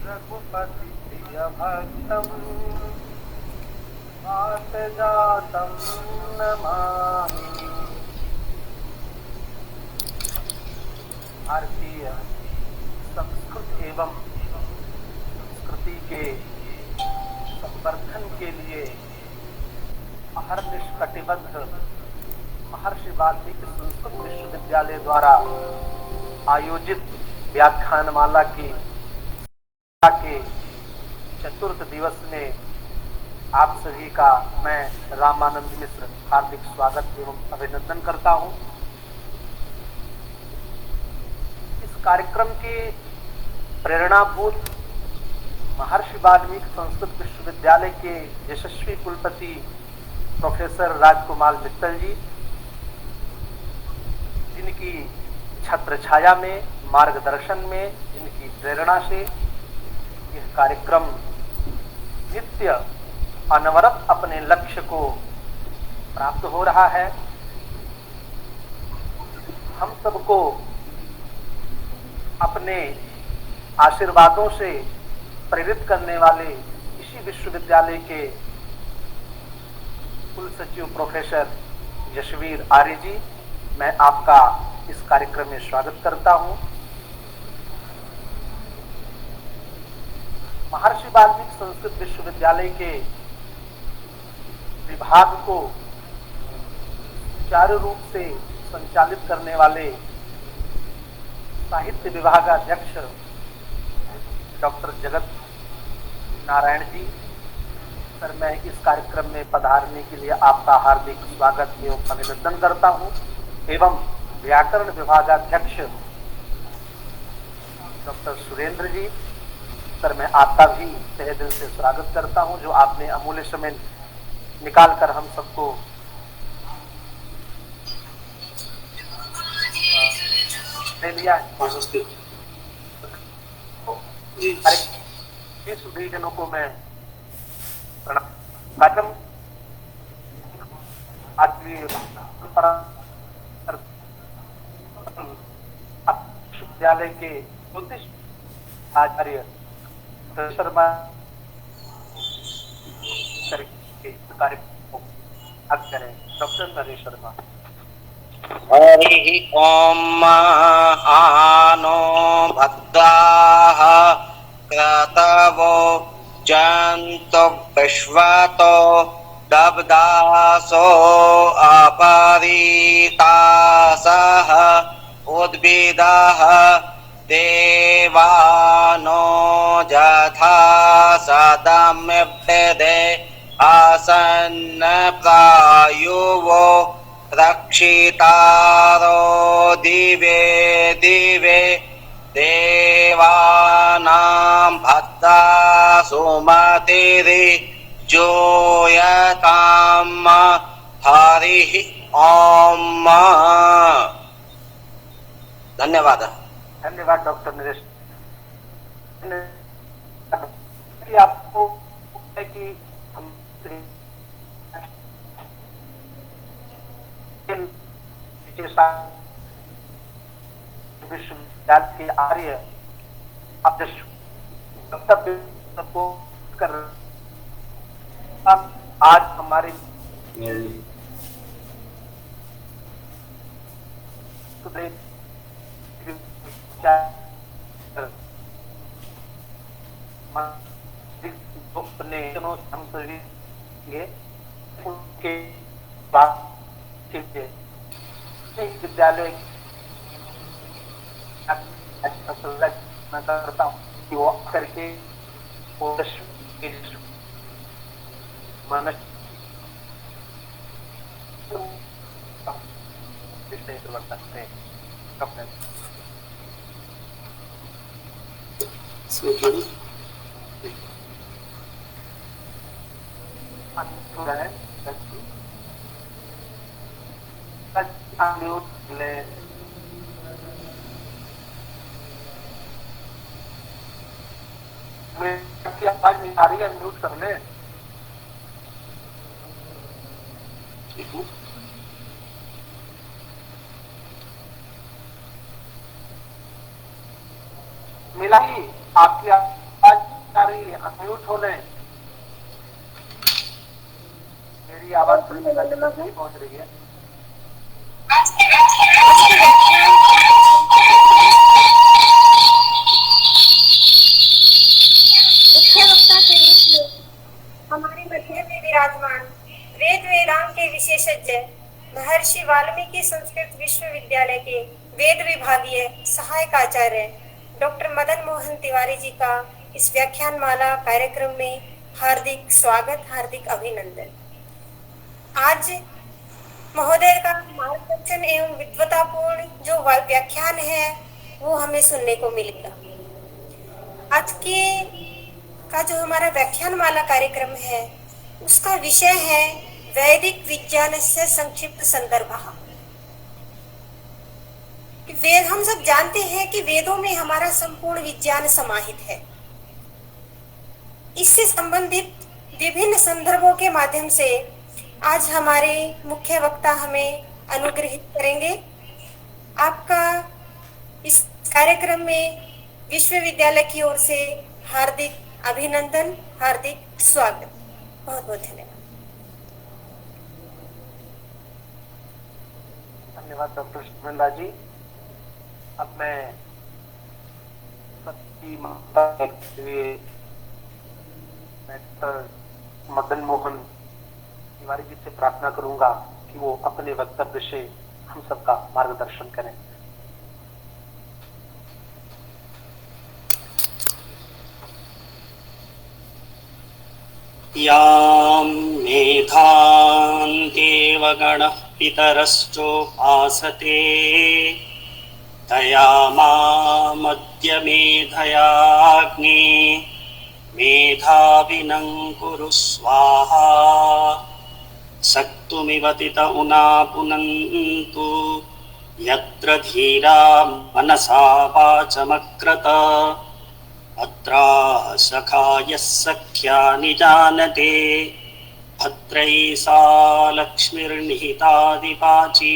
रघुपति प्रिय भक्तम जातम नमामि। भारतीय संस्कृत एवं संस्कृति के संवर्धन के लिए अहर्निश कटिबद्ध महर्षि वाल्मीकि संस्कृत विश्वविद्यालय द्वारा आयोजित व्याख्यानमाला के चतुर्थ दिवस में आप सभी का मैं रामानंद मिश्र हार्दिक स्वागत एवं अभिनंदन करता हूं। इस कार्यक्रम के प्रेरणाभूत महर्षि वाल्मीकि संस्कृत विश्वविद्यालय के यशस्वी कुलपति प्रोफेसर राजकुमार मित्तल जी, जिनकी छत्र छाया में, मार्गदर्शन में, जिनकी प्रेरणा से यह कार्यक्रम नित्य अनवरत अपने लक्ष्य को प्राप्त हो रहा है। हम सबको अपने आशीर्वादों से प्रेरित करने वाले इसी विश्वविद्यालय के कुल सचिव प्रोफेसर यशवीर आर्य जी, मैं आपका इस कार्यक्रम में स्वागत करता हूं। महर्षि वाल्मीकि संस्कृत विश्वविद्यालय के विभाग को सुचारू रूप से संचालित करने वाले साहित्य विभागाध्यक्ष डॉक्टर जगत नारायण जी, सर मैं इस कार्यक्रम में पधारने के लिए आपका हार्दिक स्वागत एवं अभिनंदन करता हूं। एवं व्याकरण विभागाध्यक्ष डॉक्टर सुरेंद्र जी, सर मैं आपका भी तहे दिल से स्वागत करता हूं, जो आपने अमूल्य समय निकालकर हम सबको ले लिया है। सभी जनों को मैं प्रणाम। विश्वविद्यालय के ज्योतिष आचार्य शर्मा डॉक्टर नरेश शर्मा। हरि ओम आनो भद्राः क्रतवो जन्तु विश्वतो दब्दासो अपरीतासः उद्भिदः देवानो यथा सदमिभ्यदे आसन्न प्रायुवो रक्षितारो दिवे दिवे देवानां भद्रा सुमतिरि जोयताम् हरिः ओम। धन्यवाद। धन्यवाद डॉक्टर नरेश। आपको है कि हम विश्वविद्यालय के आर्य सबको कर आज हमारे उनके बाद विद्यालय करता हूँ कि वो करके सकते हैं। आवाज नहीं आ रही है, म्यूट कर ले। मिला ही आपकी आवाज अनम्यूट हो लें। मेरी आवाज नहीं पहुंच रही है। मुख्य वक्ता के रूप में हमारे मध्य में विराजमान वेद वेदांत के विशेषज्ञ महर्षि वाल्मीकि संस्कृत विश्वविद्यालय के वेद विभागीय सहायक आचार्य डॉक्टर मदन मोहन तिवारी जी का इस व्याख्यान माला कार्यक्रम में हार्दिक स्वागत, हार्दिक अभिनंदन। आज महोदय का मार्गदर्शन एवं विद्वतापूर्ण जो व्याख्यान है वो हमें सुनने को मिलेगा। आज के का जो हमारा व्याख्यान माला कार्यक्रम है उसका विषय है वैदिक विज्ञान से संक्षिप्त संदर्भ। वेद, हम सब जानते हैं कि वेदों में हमारा संपूर्ण विज्ञान समाहित है। इससे संबंधित विभिन्न संदर्भों के माध्यम से आज हमारे मुख्य वक्ता हमें अनुग्रहित करेंगे। आपका इस कार्यक्रम में विश्वविद्यालय की ओर से हार्दिक अभिनंदन, हार्दिक स्वागत। बहुत बहुत धन्यवाद। धन्यवाद डॉक्टर शर्मिला जी। अब मैं सबकी माता के लिए डॉक्टर मदन मोहन तिवारी जी से प्रार्थना करूंगा कि वो अपने वक्तव्य से हम सबका मार्गदर्शन करें। यां मेधां देवगणः पितरश्चोपासते तया मामद्य मेधयाग्ने मेधाविनं कुरु स्वाहा सक्तुमिव तित उना पुनन्तु यत्र धीरा मनसा वाचमक्रत अत्रा सखायः सख्या निजानते भद्रैः सा लक्ष्मीर्निहितादिवाची।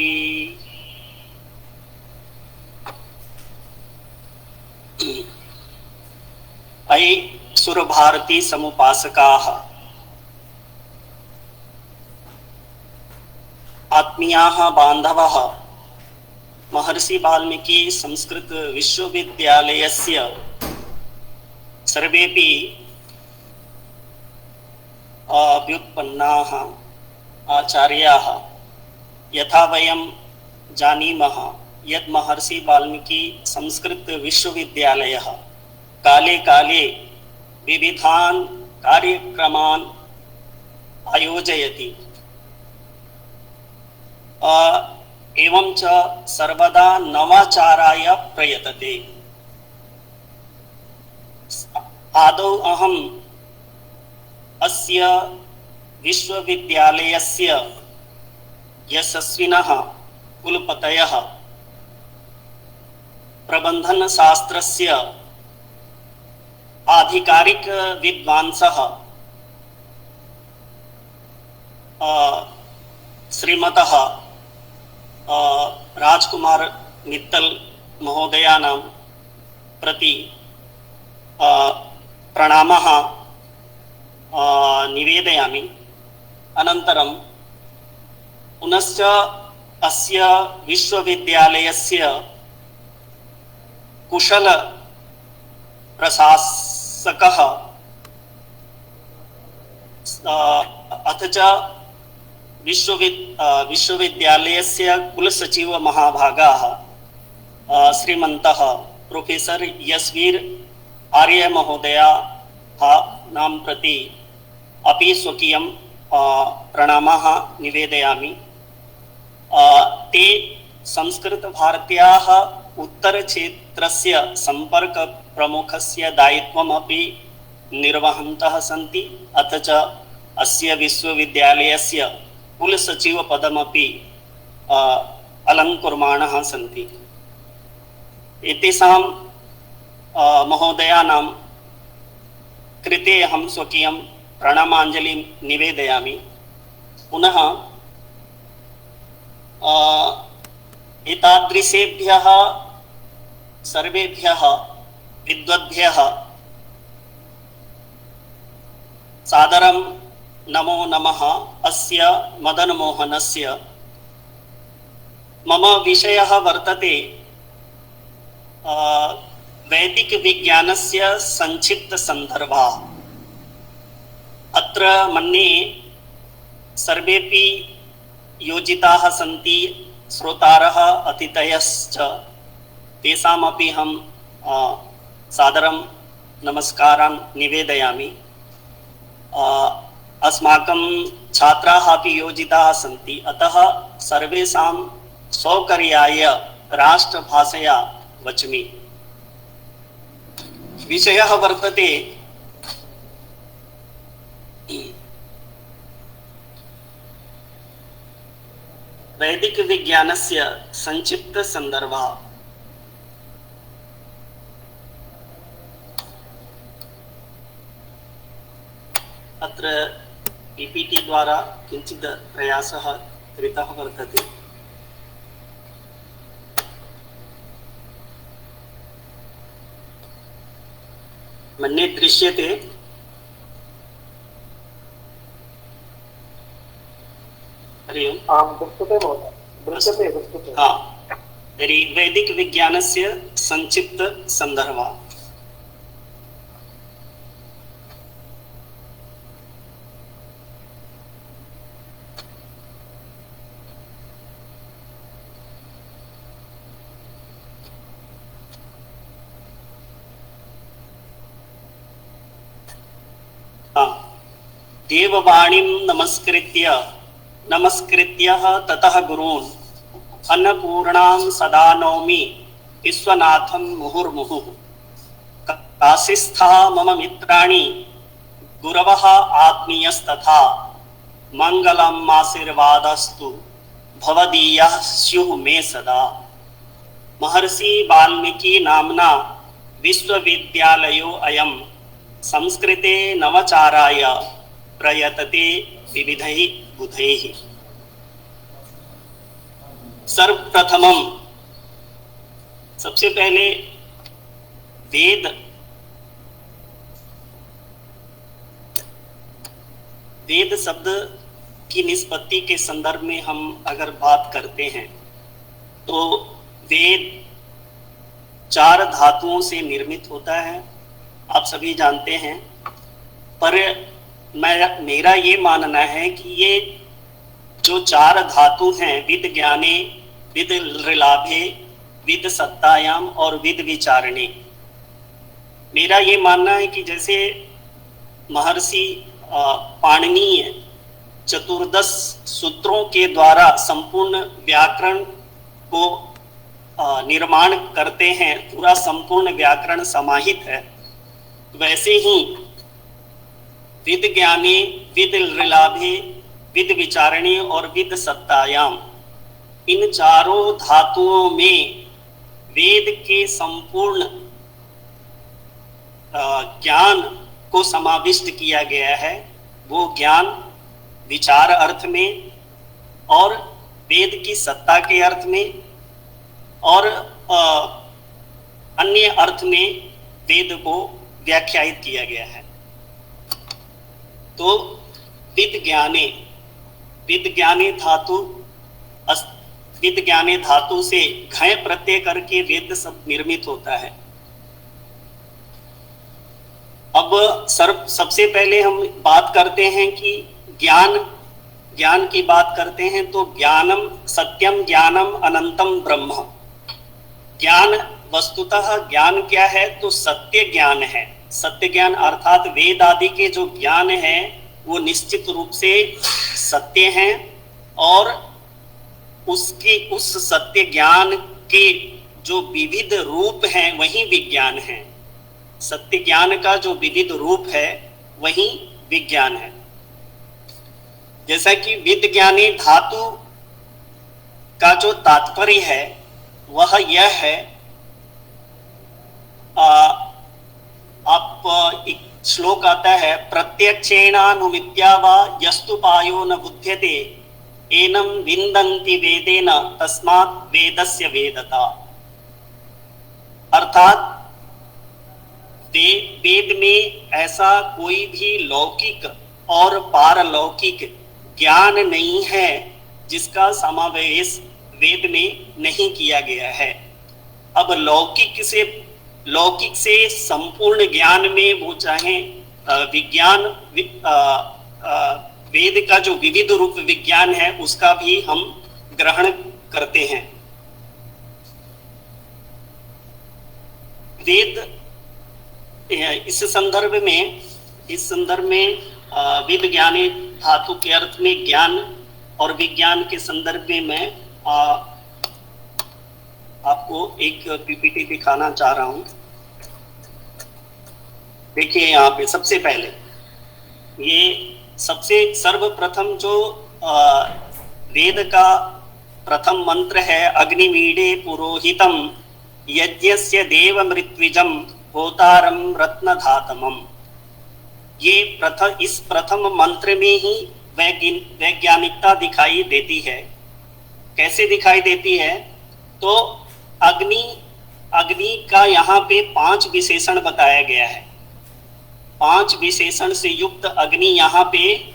अयि सुरभारती समुपासकाः, आत्मीयाः बान्धवः, महर्षि वाल्मीकि संस्कृत विश्वविद्यालयस्य सर्वेपि व्युत्पन्नाः आचार्याः, यथा वयं जानीमः यत् महर्षि वाल्मीकि संस्कृत विश्वविद्यालयः काले काले विविधान् कार्यक्रमान् आयोजयति एवं च सर्वदा नवाचाराय प्रयतते। आदौ अहम् अस्य विश्वविद्यालयस्य यशस्विनः कुलपतयः प्रबन्धनशास्त्रस्य आधिकारिक विद्वांसः श्रीमतः राजकुमार मित्तल महोदयानां प्रति प्रणामः निवेदयामि। अनन्तरं पुनश्च अस्य विश्वविद्यालयस्य कुशल प्रशासकः अथ च विश्वविद्यालयस्य कुलसचिव महाभागाः श्रीमन्तः प्रोफेसर यशवीर आर्य महोदयाः नाम प्रति अपि स्वकीयं प्रणामः निवेदयामि। ते संस्कृतभारत्याः उत्तरक्षेत्रस्य सम्पर्कप्रमुखस्य दायित्वमपि निर्वहन्तः सन्ति, अथ च अस्य विश्वविद्यालयस्य कुलसचिवपदमपि अलङ्कुर्माणः सन्ति। एतेषां महोदयानां कृते अहं स्वकीयं प्रणामाञ्जलिं निवेदयामि। पुनः एतादृशेभ्यः सर्वेभ्यः विद्वद्भ्यः सादरं नमो नमः अस्य मदनमोहनस्य। मम विषयः वर्तते वैदिकविज्ञानस्य संक्षिप्तसन्दर्भः। अत्र मन्ये सर्वेपि योजिताः सन्ति, श्रोतारः अतिथयश्च। तेषामपि हम सादरं नमस्कारान् निवेदयामि। अस्माकं छात्राः अपि योजिताः सन्ति, अतः सर्वेषां सौकर्याय राष्ट्रभाषया वच्मि। विषयः वर्तते वैदिकविज्ञानस्य संक्षिप्तसन्दर्भः। अत्र पीपीटी द्वारा किञ्चित् प्रयासः कृतः वर्तते। मन्ये दृश्यते। हरि ओम्। आं दृश्यते महोदय, दृश्यते। हाँ, तर्हि वैदिकविज्ञानस्य संक्षिप्तसन्दर्भः। देववाणीं नमस्कृत्य ततः गुरून् अन्नपूर्णां सदा नौमि विश्वनाथं मुहुर्मुहुः। काशीस्थः मम मित्राणि गुरवः आत्मीयस्तथा मङ्गलम् आशीर्वादस्तु भवदीयः स्युः मे सदा। महर्षि वाल्मीकि नाम्ना विश्वविद्यालयो अयं संस्कृते नवचाराय प्रयतते विविधैः बुधैः। सर्वप्रथमं सबसे पहले वेद शब्द की निष्पत्ति के संदर्भ में हम अगर बात करते हैं तो वेद 4 धातुओं से निर्मित होता है, आप सभी जानते हैं। पर मेरा ये मानना है कि ये जो 4 धातु हैं, विद ज्ञाने, विद ऋलाभे, विद सत्तायाम और विद विचारणे, मेरा ये मानना है कि जैसे महर्षि पाणिनीय चतुर्दश सूत्रों के द्वारा संपूर्ण व्याकरण को निर्माण करते हैं, पूरा संपूर्ण व्याकरण समाहित है, वैसे ही विद ज्ञाने, विद ऋलाभे, विद विचारणे और विद सत्तायाम, इन 4 धातुओं में वेद के संपूर्ण ज्ञान को समाविष्ट किया गया है। वो ज्ञान विचार अर्थ में और वेद की सत्ता के अर्थ में और अन्य अर्थ में वेद को व्याख्यायित किया गया है। तो विद ज्ञाने धातु से घय प्रत्यय करके वेद शब्द निर्मित होता है। अब सबसे पहले हम बात करते हैं कि ज्ञान की बात करते हैं तो ज्ञानम सत्यम ज्ञानम अनंतम ब्रह्म। ज्ञान वस्तुतः ज्ञान क्या है तो सत्य ज्ञान है। सत्य ज्ञान अर्थात वेद आदि के जो ज्ञान है वो निश्चित रूप से सत्य हैं और उस सत्य ज्ञान के जो विविध रूप हैं वही विज्ञान है। सत्य ज्ञान का जो विविध रूप है वही विज्ञान है। जैसा कि विद ज्ञाने धातु का जो तात्पर्य है वह यह है, आप एक श्लोक आता है, प्रत्यक्षेणानुमित्या वा यस्तुपायो न बुध्यते एनं विन्दन्ति वेदेन तस्मात् वेदस्य वेदता। अर्थात वेद में ऐसा कोई भी लौकिक और पारलौकिक ज्ञान नहीं है जिसका समावेश वेद में नहीं किया गया है। अब लौकिक से संपूर्ण ज्ञान में वो चाहे विज्ञान, वेद का जो विविध रूप विज्ञान है उसका भी हम ग्रहण करते हैं। वेद इस संदर्भ में वेद ज्ञाने धातु के अर्थ में ज्ञान और विज्ञान के संदर्भ में मैं आपको एक पीपीटी दिखाना चाह रहा हूं। देखिए यहाँ पे सबसे पहले ये सबसे सर्वप्रथम जो वेद का प्रथम मंत्र है, अग्निमीडे पुरोहितम यज्ञस्य देव मृत्विजम होतारम रत्नधातमम। ये इस प्रथम मंत्र में ही वैज्ञानिकता दिखाई देती है। कैसे दिखाई देती है? तो अग्नि का यहाँ पे 5 विशेषण बताया गया है। 5 विशेषण से युक्त अग्नि यहाँ पे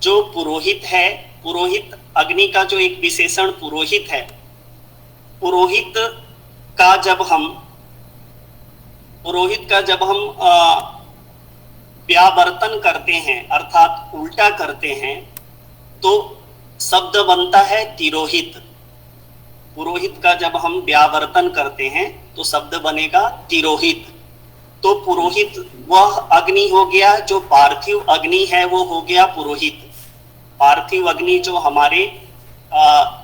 जो पुरोहित है, पुरोहित अग्नि का जो एक विशेषण पुरोहित है, पुरोहित का जब हम व्यावर्तन करते हैं अर्थात उल्टा करते हैं तो शब्द बनता है तिरोहित। पुरोहित का जब हम व्यावर्तन करते हैं तो शब्द बनेगा तिरोहित। तो पुरोहित वह अग्नि हो गया, जो पार्थिव अग्नि है वो हो गया पुरोहित। पार्थिव अग्नि जो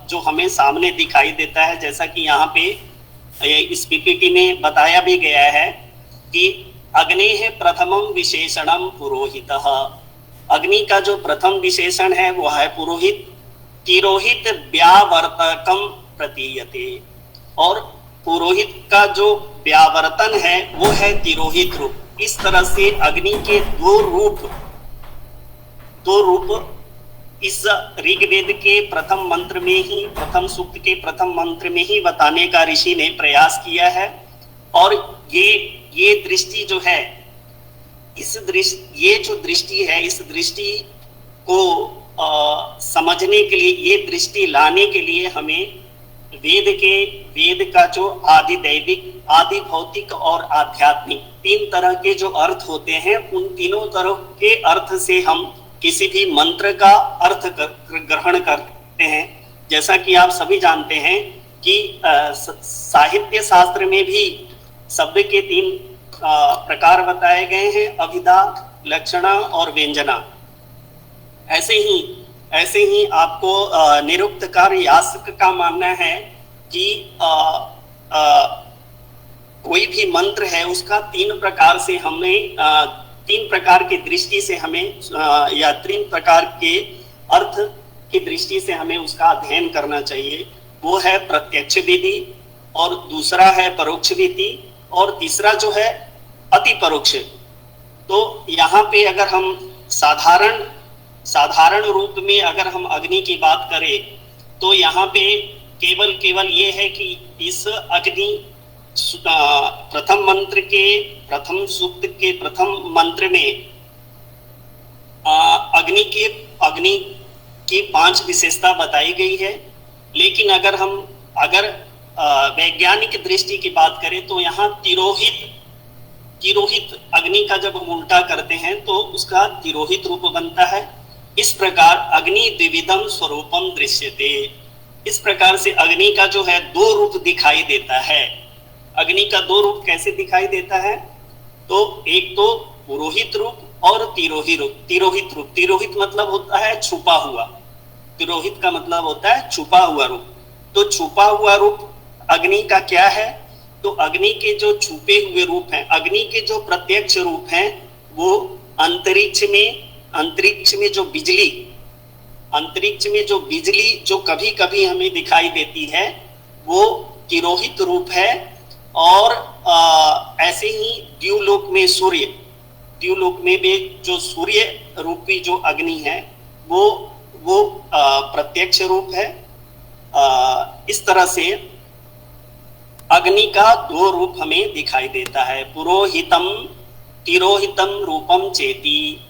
जो हमें सामने दिखाई देता है, जैसा कि यहाँ पे इस पीपीटी में बताया भी गया है कि अग्नेः प्रथमं विशेषणं पुरोहितः। अग्नि का जो प्रथम विशेषण है वो है पुरोहित। तिरोहित व्यावर्तकम प्रतीयते, और पुरोहित का जो व्यावर्तन है वो है तिरोहित रूप। इस तरह से अग्नि के दो रूप इस ऋग्वेद के प्रथम मंत्र में ही, प्रथम सूक्त के प्रथम मंत्र में ही बताने का ऋषि ने प्रयास किया है। और ये दृष्टि जो है, ये जो दृष्टि है, इस दृष्टि को समझने के लिए, ये दृष्टि लाने के लिए हमें वेद का जो आदि दैविक, आदि भौतिक और आध्यात्मिक 3 तरह के जो अर्थ होते हैं, उन तीनों तरह के अर्थ से हम किसी भी मंत्र का अर्थ ग्रहण करते हैं। जैसा कि आप सभी जानते हैं कि साहित्य शास्त्र में भी शब्द के 3 प्रकार बताए गए हैं, अभिधा, लक्षणा और व्यंजना। ऐसे ही आपको निरुक्तकार यास्क का मानना है कि कोई भी मंत्र है उसका 3 प्रकार से हमें 3 प्रकार की दृष्टि से हमें या 3 प्रकार के अर्थ की दृष्टि से हमें उसका अध्ययन करना चाहिए। वो है प्रत्यक्ष विधि, और दूसरा है परोक्ष विधि, और तीसरा जो है अति परोक्ष। तो यहाँ पे अगर हम साधारण रूप में अगर हम अग्नि की बात करें तो यहाँ पे केवल ये है कि इस अग्नि प्रथम मंत्र के प्रथम सूक्त के प्रथम मंत्र में अग्नि की 5 विशेषता बताई गई है। लेकिन अगर वैज्ञानिक दृष्टि की बात करें तो यहाँ तिरोहित अग्नि का जब हम उल्टा करते हैं तो उसका तिरोहित रूप बनता है। इस प्रकार अग्नि द्विविधम स्वरूपम दृश्यते। इस प्रकार से अग्नि का जो है 2 रूप दिखाई देता है। अग्नि का 2 रूप कैसे दिखाई देता है? तो एक तो पुरोहित रूप और तिरोहित रूप। तिरोहित मतलब होता है छुपा हुआ, तिरोहित का मतलब होता है छुपा हुआ रूप। तो छुपा हुआ रूप अग्नि का क्या है? तो अग्नि के जो छुपे हुए रूप हैं, अग्नि के जो प्रत्यक्ष रूप हैं, वो अंतरिक्ष में जो बिजली जो कभी कभी हमें दिखाई देती है वो तिरोहित रूप है। और ऐसे ही द्युलोक में भी जो सूर्य रूपी जो अग्नि है वो प्रत्यक्ष रूप है। इस तरह से अग्नि का 2 रूप हमें दिखाई देता है, पुरोहितम तिरोहितं रूपम चेति।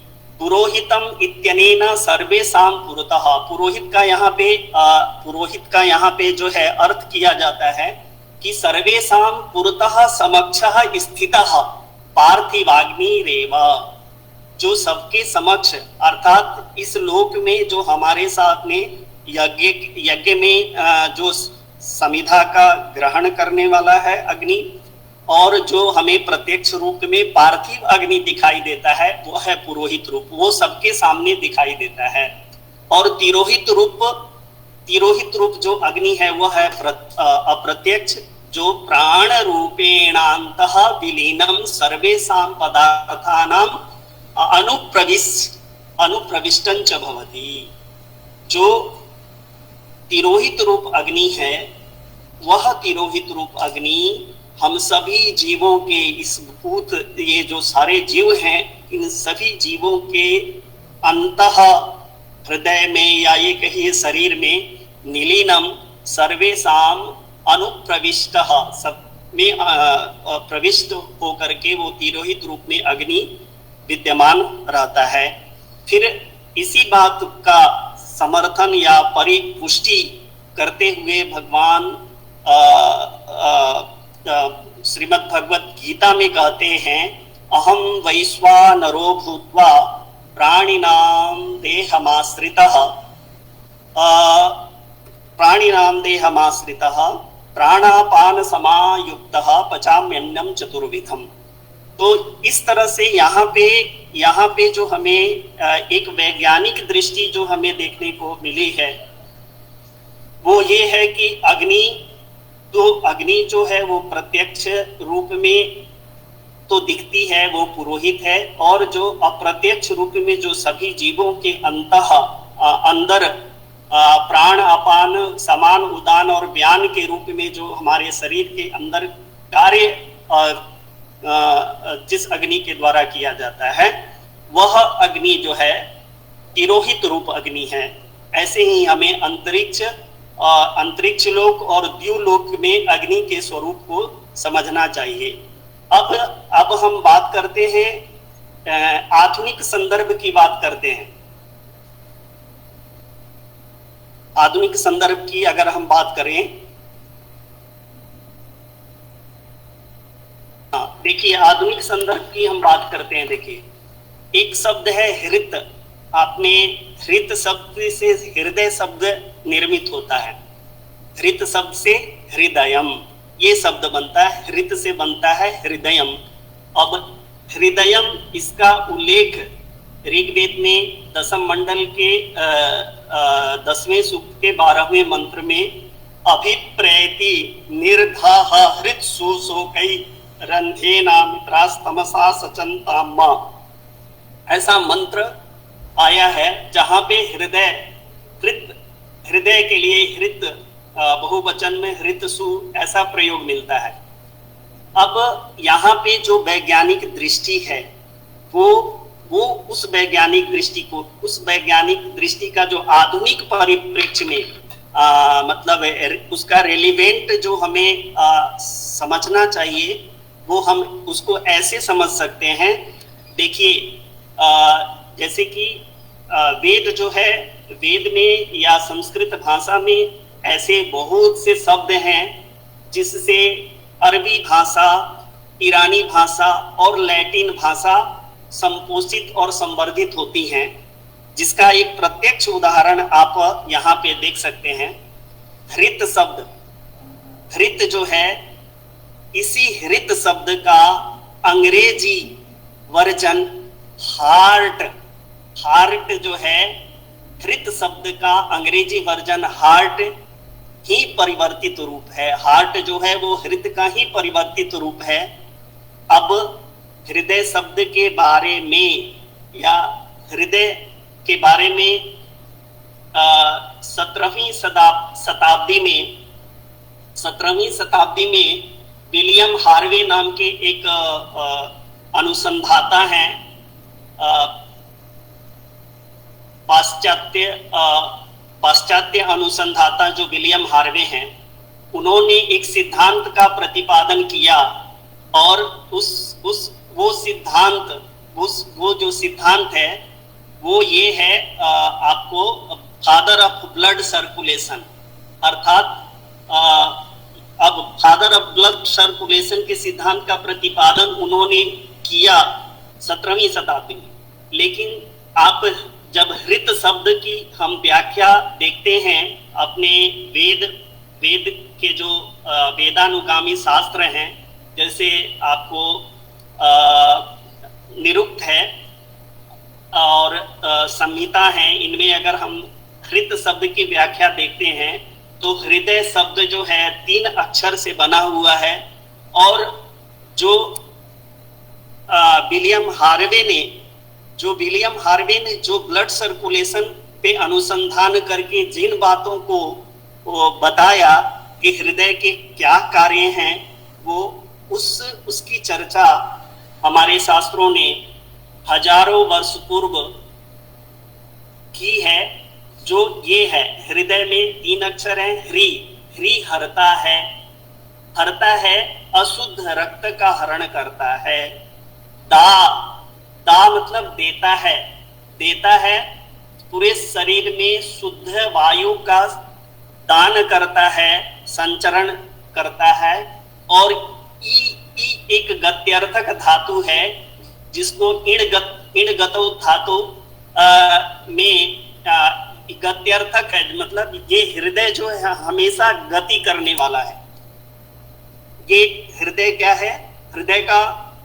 पुरोहितम इत्यनेन सर्वेषां पुरतः, पुरोहित का यहाँ पे जो है अर्थ किया जाता है कि सर्वेषां पुरतः समक्षः स्थितः पार्थिवाग्निरेव, जो सबके समक्ष अर्थात इस लोक में जो हमारे साथ में यज्ञ में जो समिधा का ग्रहण करने वाला है अग्नि, और जो हमें प्रत्यक्ष रूप में पार्थिव अग्नि दिखाई देता है वो है पुरोहित रूप, वो सबके सामने दिखाई देता है। और तिरोहित रूप जो अग्नि है वह है अप्रत्यक्ष, जो प्राण रूपेणान्तः विलीनम सर्वेषां पदार्थानां अनुप्रविष्टं च भवति। जो तिरोहित रूप अग्नि है वह तिरोहित रूप अग्नि हम सभी जीवों के इस भूत, ये जो सारे जीव हैं इन सभी जीवों के अंतः हृदय में या ये कहिए शरीर में निलीनम सर्वेषां अनुप्रविष्ट, सब में प्रविष्ट होकर के वो तिरोहित रूप में अग्नि विद्यमान रहता है। फिर इसी बात का समर्थन या परिपुष्टि करते हुए भगवान श्रीमद् भगवत गीता में कहते हैं, अहम वैश्वानरो भूत्वा प्राणिनां देहमाश्रितः प्राणापान समायुक्तः पचाम्यन्नम चतुर्विधम। तो इस तरह से यहाँ पे जो हमें एक वैज्ञानिक दृष्टि जो हमें देखने को मिली है वो ये है कि अग्नि जो है वो प्रत्यक्ष रूप में तो दिखती है, वो पुरोहित है, और जो अप्रत्यक्ष रूप में जो सभी जीवों के अंदर प्राण अपान समान उदान और व्यान के रूप में जो हमारे शरीर के अंदर कार्य जिस अग्नि के द्वारा किया जाता है वह अग्नि जो है तिरोहित रूप अग्नि है। ऐसे ही हमें अंतरिक्ष लोक और द्युलोक में अग्नि के स्वरूप को समझना चाहिए। अब हम बात करते हैं आधुनिक संदर्भ की बात करते हैं। आधुनिक संदर्भ की अगर हम बात करें, देखिए आधुनिक संदर्भ की हम बात करते हैं। देखिए एक शब्द है हृत, आपने हृत शब्द से हृदय शब्द निर्मित होता है, हृत शब्द से हृदयम ये शब्द बनता है, हृत से बनता है हृदयम। अब हृदयम इसका उल्लेख ऋग्वेद में दशम मंडल के 10वें सूक्त के 12वें मंत्र में अभिप्रेति निर्धाह हृत सुशोकै रंधेना मित्रास्तमसा सचंताम, ऐसा मंत्र आया है जहां पे हृदय के लिए हृत बहुवचन में हृत सु ऐसा प्रयोग मिलता है। अब यहाँ पे जो वैज्ञानिक दृष्टि है वो उस वैज्ञानिक दृष्टि का जो आधुनिक परिप्रेक्ष्य में मतलब उसका रेलिवेंट जो हमें समझना चाहिए वो हम उसको ऐसे समझ सकते हैं। देखिए जैसे कि वेद जो है, वेद में या संस्कृत भाषा में ऐसे बहुत से शब्द हैं जिससे अरबी भाषा, ईरानी भाषा और लैटिन भाषा संपोषित और संवर्धित होती हैं, जिसका एक प्रत्यक्ष उदाहरण आप यहाँ पे देख सकते हैं। हृत शब्द, हृत जो है, इसी हृत शब्द का अंग्रेजी वर्जन हार्ट जो है, हृत शब्द का अंग्रेजी वर्जन हार्ट ही परिवर्तित रूप है। हार्ट जो है वो हृत का ही परिवर्तित रूप है। अब हृदय शब्द के बारे में या हृदय के बारे में 17वीं शताब्दी में विलियम हार्वे नाम के एक अनुसंधाता हैं, पाश्चात्य अनुसंधाता जो विलियम हार्वे हैं, उन्होंने एक सिद्धांत का प्रतिपादन किया और वो सिद्धांत, वो जो सिद्धांत है वो ये है आपको फादर ऑफ ब्लड सर्कुलेशन, अर्थात अब फादर ऑफ ब्लड सर्कुलेशन के सिद्धांत का प्रतिपादन उन्होंने किया 17वीं शताब्दी में। लेकिन आप जब हृत शब्द की हम व्याख्या देखते हैं अपने वेद के जो वेदानुगामी शास्त्र हैं, जैसे आपको निरुक्त है और संहिता है, इनमें अगर हम हृत शब्द की व्याख्या देखते हैं तो हृदय शब्द जो है 3 अक्षर से बना हुआ है। और जो विलियम हार्वे ने जो ब्लड सर्कुलेशन पे अनुसंधान करके जिन बातों को वो बताया कि हृदय के क्या कार्य हैं, वो उसकी चर्चा हमारे शास्त्रों ने हजारों वर्ष पूर्व की है। जो ये है, हृदय में 3 अक्षर हैं, ह्री हरता है, अशुद्ध रक्त का हरण करता है। दा मतलब देता है, पूरे शरीर में शुद्ध वायु का दान करता है, संचरण करता है। और ई एक गत्यर्थक धातु है जिसको इणगतौ धातु में गत्यर्थक है, मतलब ये हृदय जो है हमेशा गति करने वाला है। ये हृदय क्या है? हृदय का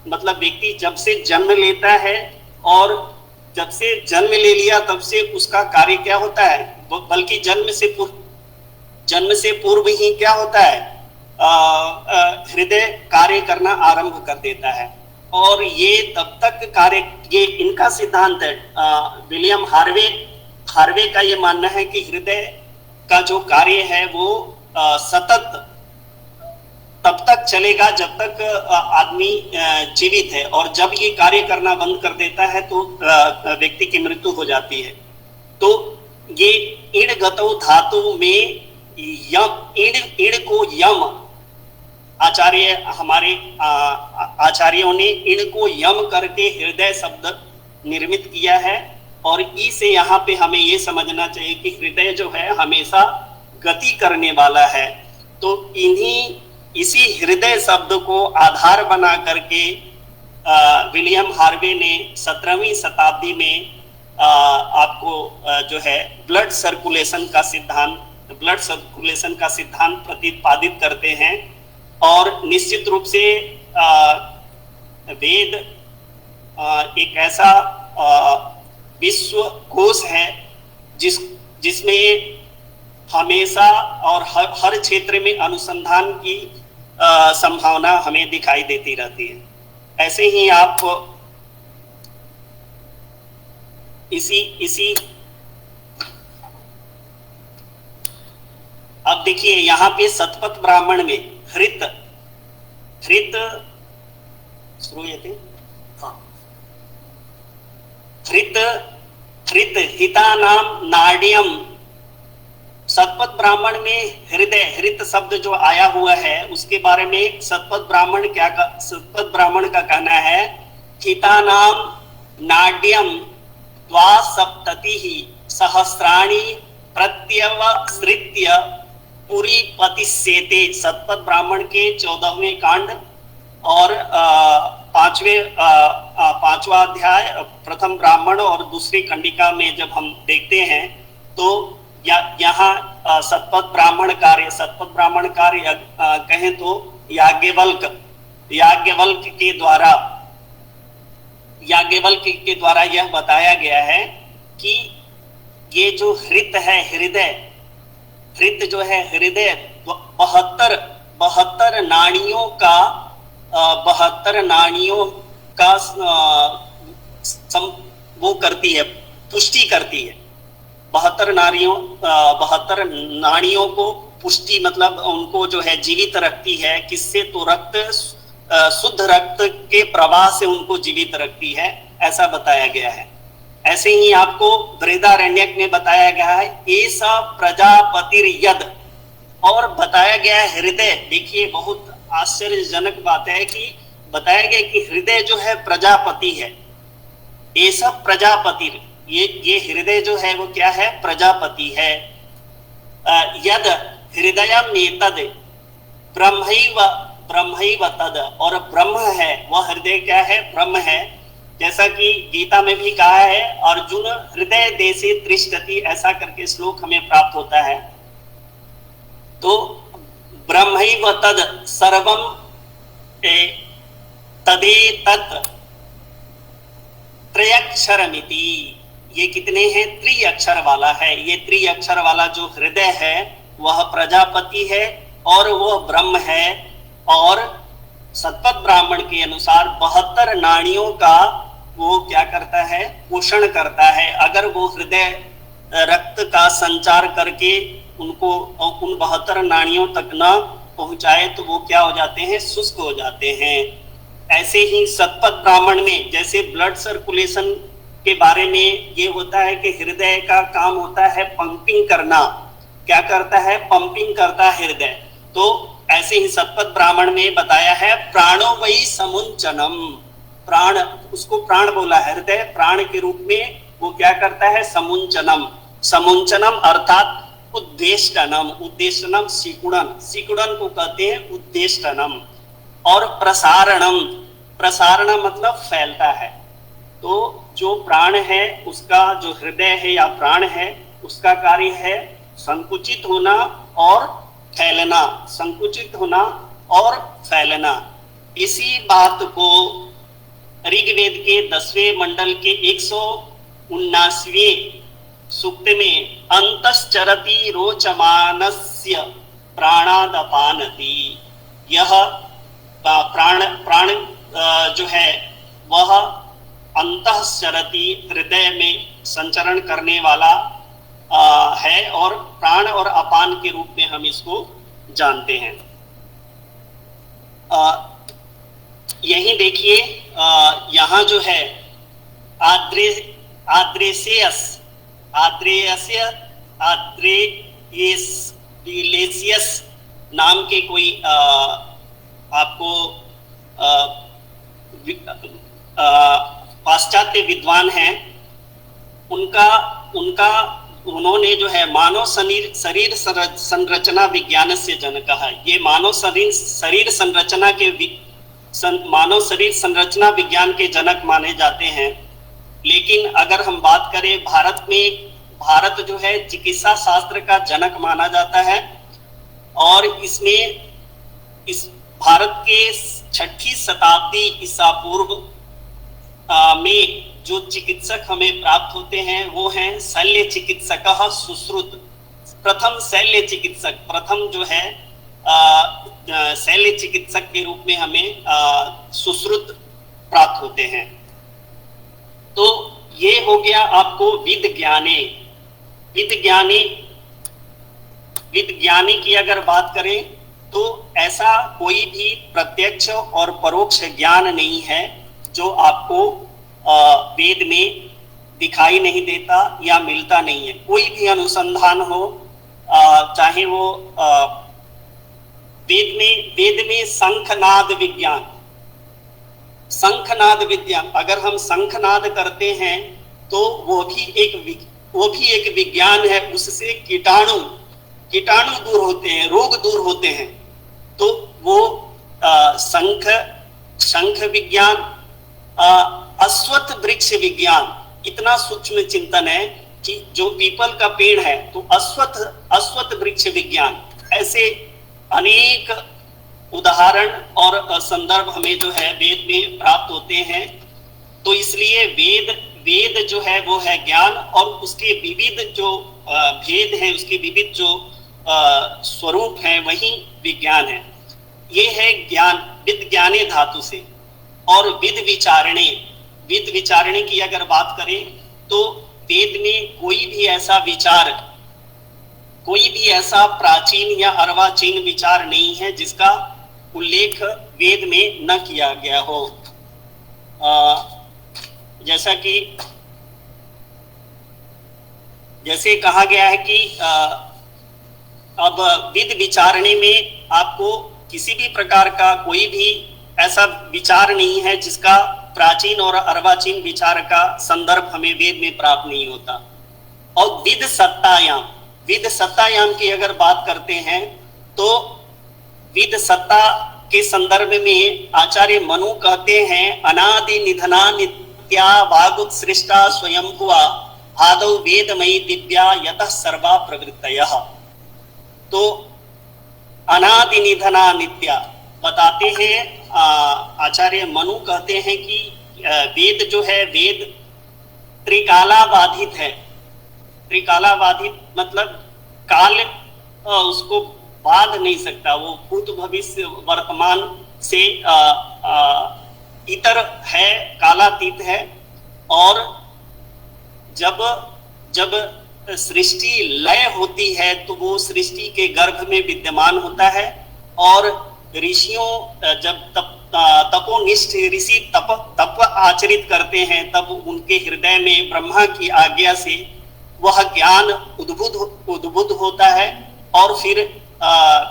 मतलब व्यक्ति जब से जन्म लेता है और जब से जन्म ले लिया तब से उसका कार्य क्या होता है, बल्कि जन्म से पूर्व ही क्या होता है, हृदय कार्य करना आरंभ कर देता है। और ये तब तक कार्य, ये इनका सिद्धांत है। विलियम हार्वे का ये मानना है कि हृदय का जो कार्य है वो सतत तब तक चलेगा जब तक आदमी जीवित है, और जब ये कार्य करना बंद कर देता है तो व्यक्ति की मृत्यु हो जाती है। तो ये इणगतौ धातु में इण को यम, हमारे आचार्यों ने इण को यम करके हृदय शब्द निर्मित किया है। और ई से यहाँ पे हमें ये समझना चाहिए कि हृदय जो है हमेशा गति करने वाला है। तो इसी हृदय शब्द को आधार बना करके विलियम हार्वे ने 17वीं शताब्दी में आपको जो है ब्लड सर्कुलेशन का सिद्धांत प्रतिपादित करते हैं। और निश्चित रूप से वेद एक ऐसा विश्व कोश है जिसमें हमेशा और हर क्षेत्र में अनुसंधान की संभावना हमें दिखाई देती रहती है। ऐसे ही आप इसी अब देखिए यहाँ पे शतपथ ब्राह्मण में हृत श्रूयते, हृत हितानाम नाड्यम, शतपथ ब्राह्मण में हृत शब्द जो आया हुआ है उसके बारे में शतपथ ब्राह्मण का कहना है, हितानाम नाड्यम द्वासप्ततिः सहस्राणि प्रत्यवसृत्य पुरी पतिस्येते। शतपथ ब्राह्मण के 14वें कांड और पांचवा अध्याय प्रथम ब्राह्मण और दूसरी कंडिका में जब हम देखते हैं तो यहाँ शतपथ ब्राह्मण कार्य कहें तो याज्ञवल्क के द्वारा यह बताया गया है कि ये जो हृत है, हृत जो है हृदय 72 नाड़ियों का वो करती है, पुष्टि करती है। 72 नाड़ियों को पुष्टि मतलब उनको जो है जीवित रखती है। किससे? तो शुद्ध रक्त के प्रवाह से उनको जीवित रखती है, ऐसा बताया गया है। ऐसे ही आपको बृहदारण्यक में बताया गया है ऐसा प्रजापतिर्यद, और बताया गया है हृदय। देखिए बहुत आश्चर्यजनक बात है कि बताया गया कि हृदय जो है प्रजापति है, ये सब प्रजापति, ये हृदय जो है वो क्या है, प्रजापति है। यद हृदयम नेतद ब्रह्मैव तद, और ब्रह्म है वह हृदय क्या है, ब्रह्म है। जैसा कि गीता में भी कहा है, अर्जुन हृदय देशे त्रिष्ठति, ऐसा करके श्लोक हमें प्राप्त होता है। तो ब्रह्मैव तद सर्वम तदेतत् त्रयक्षरमिति, ये कितने हैं, त्रिअक्षर वाला है। ये त्रिअक्षर वाला जो हृदय है वह प्रजापति है और वह ब्रह्म है। और सतपथ ब्राह्मण के अनुसार 72 नाड़ियों का वो क्या करता है, पोषण करता है। अगर वो हृदय रक्त का संचार करके उनको उन 72 नाड़ियों तक न पहुंचाए तो वो क्या हो जाते हैं, शुष्क हो जाते हैं। ऐसे ही सतपथ ब्राह्मण में जैसे ब्लड सर्कुलेशन के बारे में ये होता है कि हृदय का काम होता है पंपिंग करना, क्या करता है, पंपिंग करता है हृदय। तो ऐसे ही सतपथ ब्राह्मण में बताया है प्राणो वही समुंचनम, प्राण, उसको प्राण बोला है, हृदय प्राण के रूप में वो क्या करता है, समुंचनम। समुंचनम अर्थात उद्देष्टनम, उद्देष्टनम सिकुड़न, सिकुड़न को कहते हैं उद्देष्टनम। और प्रसारणम, प्रसारण मतलब फैलता है। तो जो प्राण है उसका, जो हृदय है या प्राण है उसका कार्य है संकुचित होना और फैलना, संकुचित होना और फैलना। इसी बात को ऋग्वेद के 10वें मंडल के 179वें सूक्त में अंतश्चरति रोचमानस्य प्राणादपानति, यह प्राण जो है वह अंतश्चरति, हृदय में संचरण करने वाला है, और प्राण और अपान के रूप में हम इसको जानते हैं। यही देखिए यहाँ जो है आद्रेसियस नाम के कोई आपको पाश्चात्य विद्वान हैं, उन्होंने जो है मानव शरीर संरचना विज्ञान से जनक है। ये मानव शरीर संरचना के मानव शरीर संरचना विज्ञान के जनक माने जाते हैं। लेकिन अगर हम बात करें भारत में, भारत जो है चिकित्सा शास्त्र का जनक माना जाता है। और इसमें इस भारत के 6ठी शताब्दी ईसा पूर्व में जो चिकित्सक हमें प्राप्त होते हैं वो हैं शल्य चिकित्सक सुश्रुत। प्रथम शल्य चिकित्सक, प्रथम जो है शल्य चिकित्सक के रूप में हमें सुश्रुत प्राप्त होते हैं। तो ये हो गया आपको विद्ज्ञानी। विद्ज्ञानी की अगर बात करें तो ऐसा कोई भी प्रत्यक्ष और परोक्ष ज्ञान नहीं है जो आपको वेद में दिखाई नहीं देता या मिलता नहीं है। कोई भी अनुसंधान हो, चाहे वो वेद में शंखनाद विज्ञान, अगर हम शंखनाद करते हैं तो वो भी एक विज्ञान है। उससे कीटाणु दूर होते हैं, रोग दूर होते हैं। तो वो शंख विज्ञान, अश्वत्थ वृक्ष विज्ञान, इतना सूक्ष्म चिंतन है कि जो पीपल का पेड़ है तो अश्वत्थ वृक्ष विज्ञान, ऐसे अनेक उदाहरण और संदर्भ हमें जो है वेद में प्राप्त होते हैं। तो इसलिए वेद जो है वो है ज्ञान, और उसके विविध जो भेद हैं, उसके विविध जो स्वरूप हैं वही विज्ञान है। ये है ज्ञान, विद्ज्ञाने धातु से। और विद विचारणे की अगर बात करें तो वेद में कोई भी ऐसा प्राचीन या अर्वाचीन विचार नहीं है जिसका उल्लेख वेद में न किया गया हो। जैसे कहा गया है कि अब विद विचारणे में आपको किसी भी प्रकार का कोई भी ऐसा विचार नहीं है जिसका प्राचीन और अर्वाचीन विचार का संदर्भ हमें वेद में प्राप्त नहीं होता। और विद सत्तायाम की अगर बात करते हैं तो विद सत्ता के संदर्भ में आचार्य मनु कहते हैं अनादि निधना नित्या वागुत्सृष्टा स्वयंभुवा आदौ वेदमयी दिव्या यतः सर्वा प्रवृत्तयः। तो अनादि निधना नित्या बताते हैं, आचार्य मनु कहते हैं कि वेद जो है वेद त्रिकालाबाधित है। त्रिकालाबाधित मतलब काल उसको बाध नहीं सकता, वो भूत भविष्य वर्तमान से इतर है, कालातीत है। और जब सृष्टि लय होती है तो वो सृष्टि के गर्भ में विद्यमान होता है। और ऋषियों जब तपोनिष्ठ ऋषि तप आचरित करते हैं तब उनके हृदय में ब्रह्मा की आज्ञा से वह ज्ञान उद्बुद्ध होता है और फिर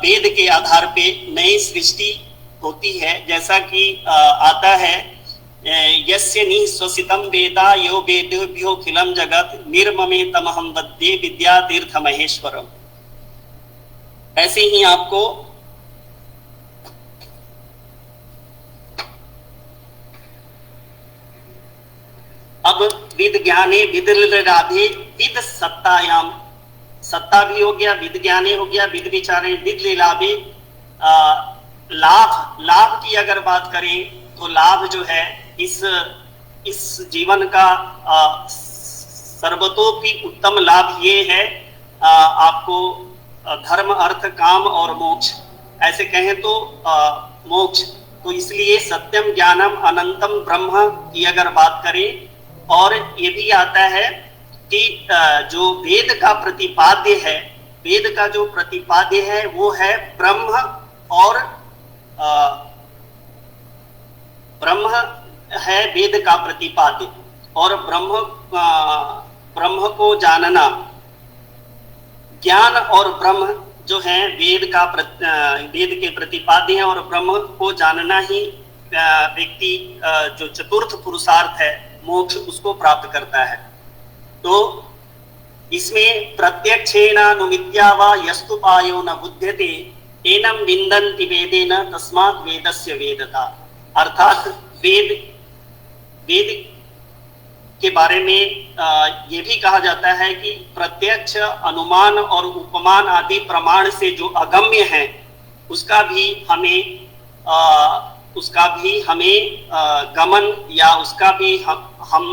वेद के आधार पे नई सृष्टि होती है। जैसा कि आता है यस्य निःश्वसितं वेदा यो वेदेभ्यो खिलं जगत निर्ममे तमहं वद्ये विद्या तीर्थ महेश्वरम। ऐसे ही आपको अब विद ज्ञाने विद राधे विद सत्तायाम, सत्ता भी हो गया, विद ज्ञाने हो गया, विद विचारे, विद लीलाभे। लाभ की अगर बात करें तो लाभ जो है इस जीवन का सर्वतोपि उत्तम लाभ ये है, आपको धर्म अर्थ काम और मोक्ष, ऐसे कहें तो मोक्ष। तो इसलिए सत्यम ज्ञानम अनंतम ब्रह्म की अगर बात करें, और ये भी आता है कि जो वेद का प्रतिपाद्य है, वेद का जो प्रतिपाद्य है वो है ब्रह्म, और ब्रह्म है वेद का प्रतिपाद्य। और ब्रह्म को जानना, ज्ञान और ब्रह्म जो है वेद के प्रतिपाद्य है, और ब्रह्म को जानना ही व्यक्ति जो चतुर्थ पुरुषार्थ है मोक्ष उसको प्राप्त करता है। तो इसमें प्रत्यक्षेणानुमित्या वा यस्तुपायो न बुध्यते एनम विन्दन्ति वेदेन तस्मात् वेदस्य वेदता। अर्थात वेद के बारे में ये भी कहा जाता है कि प्रत्यक्ष अनुमान और उपमान आदि प्रमाण से जो अगम्य है उसका भी हमें गमन या उसका भी हम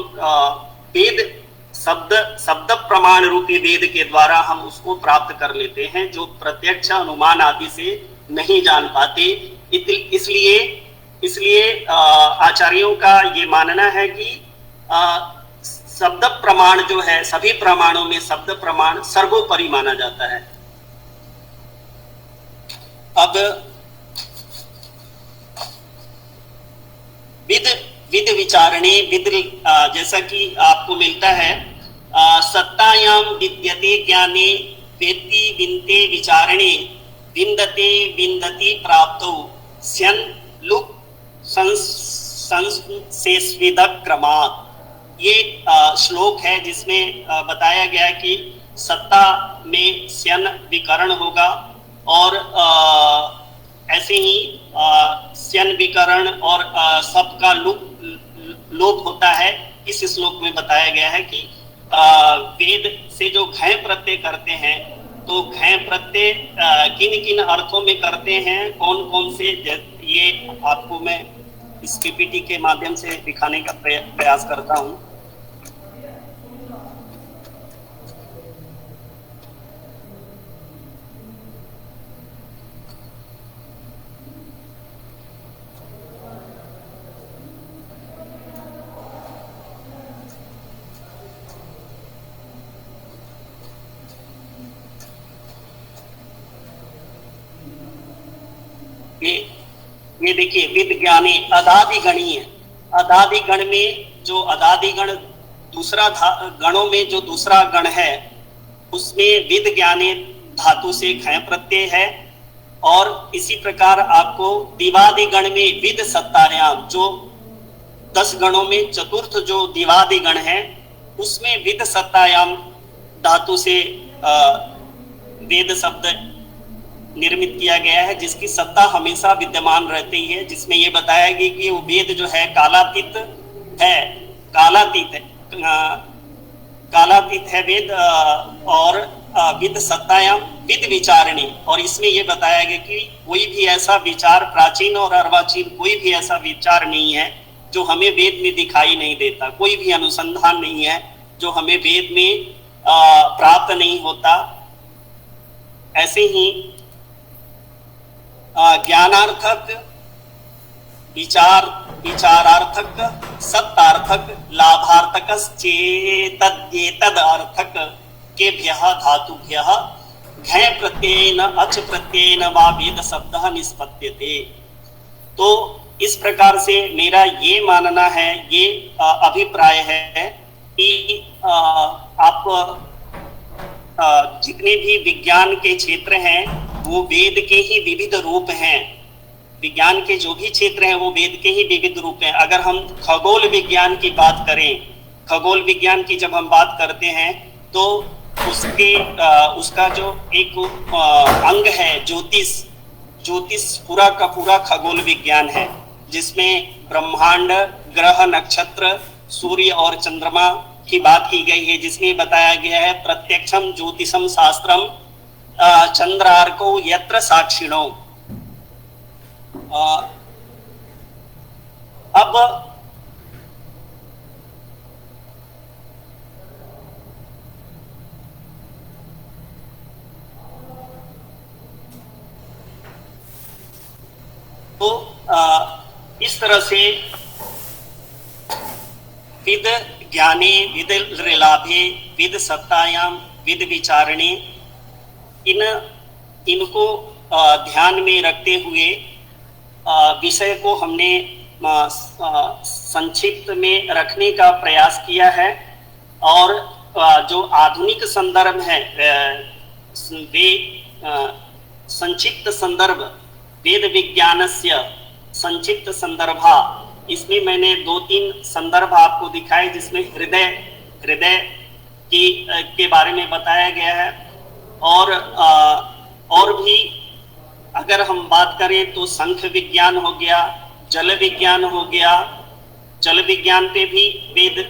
वेद शब्द प्रमाण रूपी वेद के द्वारा हम उसको प्राप्त कर लेते हैं, जो प्रत्यक्ष अनुमान आदि से नहीं जान पाते। इसलिए आचार्यों का ये मानना है कि शब्द प्रमाण जो है, सभी प्रमाणों में शब्द प्रमाण सर्वोपरि माना जाता है। अब विद विचारणे विद, जैसा कि आपको मिलता है सत्तायाम विद्यते ज्ञाने वेत्ति विन्ते विचारणे विन्दते विन्दति प्राप्तो स्यन् लुक् संशेषविदक्रमात्। ये श्लोक है जिसमें बताया गया कि सत्ता में स्यन विकरण होगा, और ऐसे ही स्यन विकरण और सब का लोप होता है। इस श्लोक में बताया गया है कि वेद से जो घय प्रत्यय करते हैं तो घय प्रत्यय किन किन अर्थों में करते हैं, कौन कौन से, ये आपको मैं इस पीपीटी के माध्यम से दिखाने का प्रयास करता हूं। ये देखिए विद ज्ञाने अदादिगणीय, अदादिगण में जो अदादिगण दूसरा गणों में जो दूसरा गण है उसमें विद ज्ञाने धातु से घय प्रत्यय है, और इसी प्रकार आपको दिवादि गण में विद सत्तायाम, जो 10 गणों में चतुर्थ जो दिवादि गण है उसमें विद सत्तायाम धातु से वेद शब्द निर्मित किया गया है, जिसकी सत्ता हमेशा विद्यमान रहती है, जिसमें ये बताया गया कि वो वेद जो है कालातीत है, कालातीत है वेद, और विद सत्तायाम विद विचारणी। और इसमें यह बताया गया कि कोई भी ऐसा विचार, प्राचीन और अर्वाचीन कोई भी ऐसा विचार नहीं है जो हमें वेद में दिखाई नहीं देता, कोई भी अनुसंधान नहीं है जो हमें वेद में प्राप्त नहीं होता। ऐसे ही ज्ञानार्थक, विचारार्थक, सत्तार्थक, लाभार्थक चेतद्येतद अर्थक केभ्यः धातुभ्यः घय प्रत्ययेन अच प्रत्ययेन वा वेद शब्दः निष्पद्यते। तो इस प्रकार से मेरा ये मानना है, ये अभिप्राय है कि आप जितने भी विज्ञान के क्षेत्र हैं वो वेद के ही विविध रूप हैं। विज्ञान के जो भी क्षेत्र हैं वो वेद के ही विविध रूप हैं। अगर हम खगोल विज्ञान की बात करें, खगोल विज्ञान की जब हम बात करते हैं तो उसका जो एक अंग है ज्योतिष पूरा का पूरा खगोल विज्ञान है, जिसमें ब्रह्मांड, ग्रह, नक्षत्र, सूर्य और चंद्रमा की बात की गई है, जिसमें बताया गया है प्रत्यक्षम ज्योतिषम शास्त्रम चंद्रार्को यत्र साक्षिणो। अब तो इस तरह से विद ज्ञाने, विद लाभे, विद सत्तायाम, विद विचारणे, इनको ध्यान में रखते हुए विषय को हमने संक्षिप्त में रखने का प्रयास किया है। और जो आधुनिक संदर्भ है वे संक्षिप्त संदर्भ वेद विज्ञानस्य संक्षिप्त संदर्भा, इसमें मैंने 2-3 संदर्भ आपको दिखाए, जिसमें हृदय के बारे में बताया गया है। और भी अगर हम बात करें तो संख्य विज्ञान हो गया, जल विज्ञान हो गया। जल विज्ञान पे भी वेद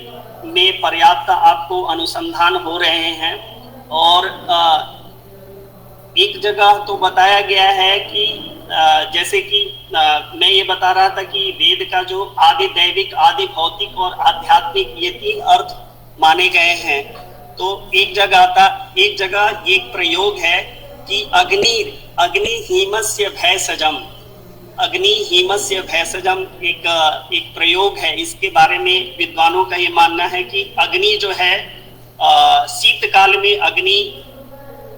में पर्याप्त आपको अनुसंधान हो रहे हैं। और एक जगह तो बताया गया है कि जैसे कि मैं ये बता रहा था कि वेद का जो आदि दैविक, आदि भौतिक और आध्यात्मिक, ये 3 अर्थ माने गए हैं। तो एक जगह एक प्रयोग है कि अग्नि हिमस्य भैषजम, अग्नि हिमस्य भैषजम एक प्रयोग है। इसके बारे में विद्वानों का ये मानना है कि अग्नि जो है शीतकाल में अग्नि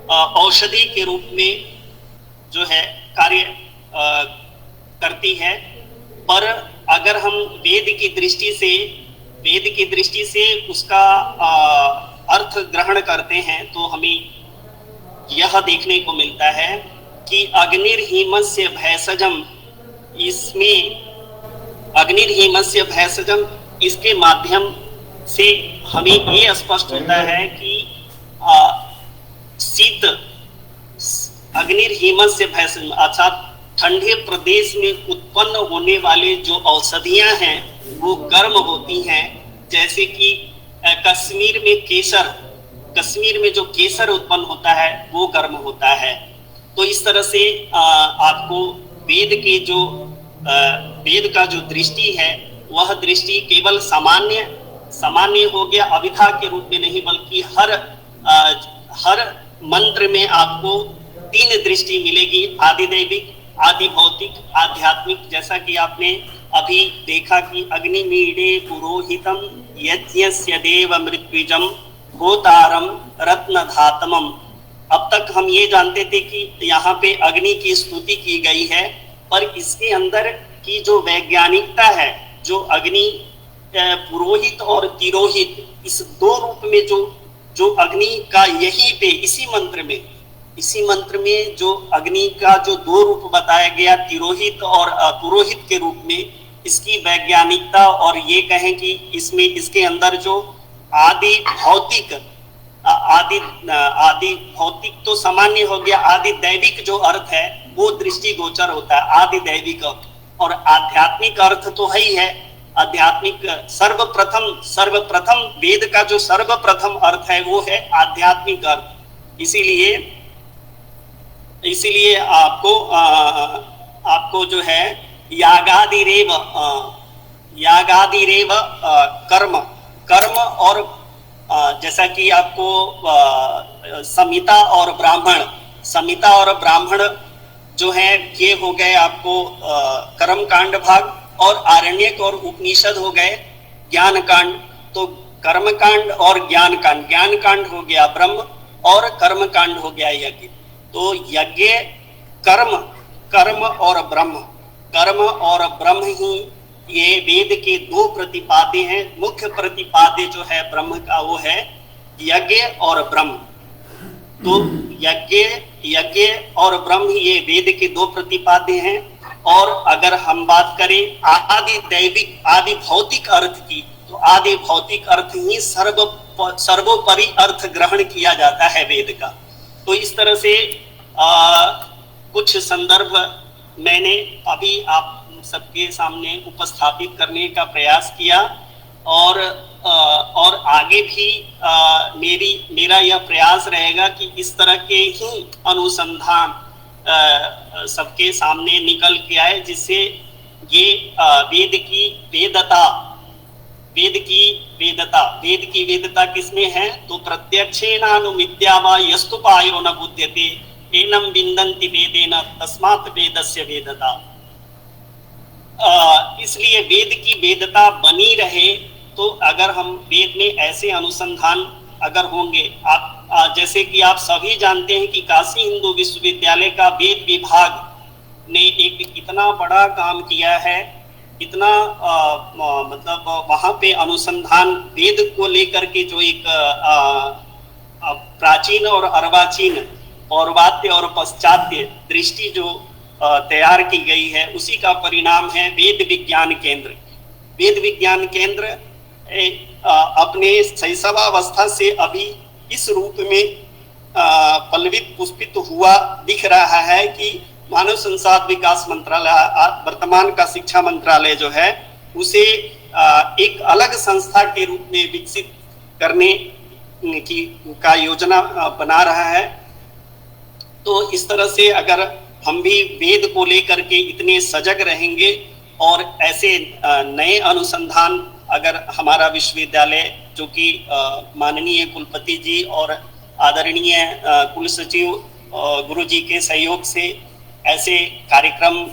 औषधि के रूप में जो है कार्य करती है। पर अगर हम वेद की दृष्टि से उसका अर्थ ग्रहण करते हैं तो हमें यह देखने को मिलता है कि अग्निर्हिमस्य भैषजम, इसमें अग्निर्हिमस्य भैषजम, इसके माध्यम से हमें ये स्पष्ट होता है कि शीत, अग्निर्हिमस्य भैषजम अर्थात ठंडे प्रदेश में उत्पन्न होने वाले जो औषधियां हैं वो गर्म होती हैं। जैसे कि कश्मीर में जो केसर उत्पन्न होता है वो गर्म होता है। तो इस तरह से आपको वेद का जो दृष्टि है वह दृष्टि केवल सामान्य हो गया, अविधा के रूप में नहीं, बल्कि हर मंत्र में आपको 3 दृष्टि मिलेगी, आदि दैविक, आदि भौतिक, आध्यात्मिक। जैसा कि आपने अभी देखा कि अग्निमीडे पुरोहितम यज्ञस्य देव मृत्युजम होतारम रत्नधातमम। अब तक हम ये जानते थे कि यहाँ पे अग्नि की स्तुति की गई है, पर इसके अंदर की जो वैज्ञानिकता है, जो अग्नि पुरोहित और तिरोहित, इस 2 रूप में जो अग्नि का यहीं पे इसी मंत्र में इसी मंत्र में जो अग्नि का जो दो रूप बताया गया, तिरोहित और पुरोहित के रूप में, इसकी वैज्ञानिकता और ये कहें कि इसमें इसके अंदर जो आदि भौतिक तो सामान्य हो गया, आदि दैविक जो अर्थ है वो दृष्टिगोचर होता है, आदि दैविक। और आध्यात्मिक अर्थ तो है ही है, आध्यात्मिक सर्वप्रथम वेद का जो सर्वप्रथम अर्थ है वो है आध्यात्मिक अर्थ। इसीलिए आपको जो है यागादिरेव कर्म और जैसा कि आपको संहिता और ब्राह्मण जो है ये हो गए आपको कर्म कांड भाग, और आरण्यक और उपनिषद हो गए ज्ञान कांड। तो कर्म कांड और ज्ञान कांड हो गया ब्रह्म, और कर्म कांड हो गया यज्ञ। तो यज्ञ कर्म और ब्रह्म ही ये वेद के दो प्रतिपाद्य हैं। मुख्य प्रतिपाद्य जो है ब्रह्म का वो है यज्ञ और ब्रह्म। तो यज्ञ और ब्रह्म ये वेद के दो प्रतिपाद्य हैं। और अगर हम बात करें आदि दैविक आदि भौतिक अर्थ की, तो आदि भौतिक अर्थ ही सर्वोपरि अर्थ ग्रहण किया जाता है वेद का। तो इस तरह से कुछ संदर्भ मैंने अभी आप सबके सामने उपस्थापित करने का प्रयास किया, और आगे भी मेरा यह प्रयास रहेगा कि इस तरह के ही अनुसंधान सबके सामने निकल के आए, जिससे ये वेद की वेदता किसमें है? तो प्रत्यक्षेनानुमित्या वा यस्तुपायो न बुध्यते एनम विन्दन्ति वेदेन तस्मात् वेदस्य वेदता। इसलिए वेद की वेदता बनी रहे, तो अगर हम वेद में ऐसे अनुसंधान अगर होंगे, आप जैसे कि आप सभी जानते हैं कि काशी हिंदू विश्वविद्यालय का वेद विभाग ने एक इतना बड़ा काम किया है, इतना मतलब वहां पे अनुसंधान वेद को लेकर के जो एक प्राचीन और अर्वाचीन, पौर्वात्य और पश्चात्य दृष्टि जो तैयार की गई है, उसी का परिणाम है वेद विज्ञान केंद्र। वेद विज्ञान केंद्र अपने शैशवावस्था से अभी इस रूप में पल्लवित पुष्पित हुआ दिख रहा है कि मानव संसाधन विकास मंत्रालय, वर्तमान का शिक्षा मंत्रालय जो है, उसे एक अलग संस्था के रूप में विकसित करने की का योजना बना रहा है। तो इस तरह से अगर हम भी वेद को लेकर के इतने सजग रहेंगे और ऐसे नए अनुसंधान अगर हमारा विश्वविद्यालय, जो कि माननीय कुलपति जी और आदरणीय कुल सचिव गुरु जी के सहयोग से ऐसे कार्यक्रम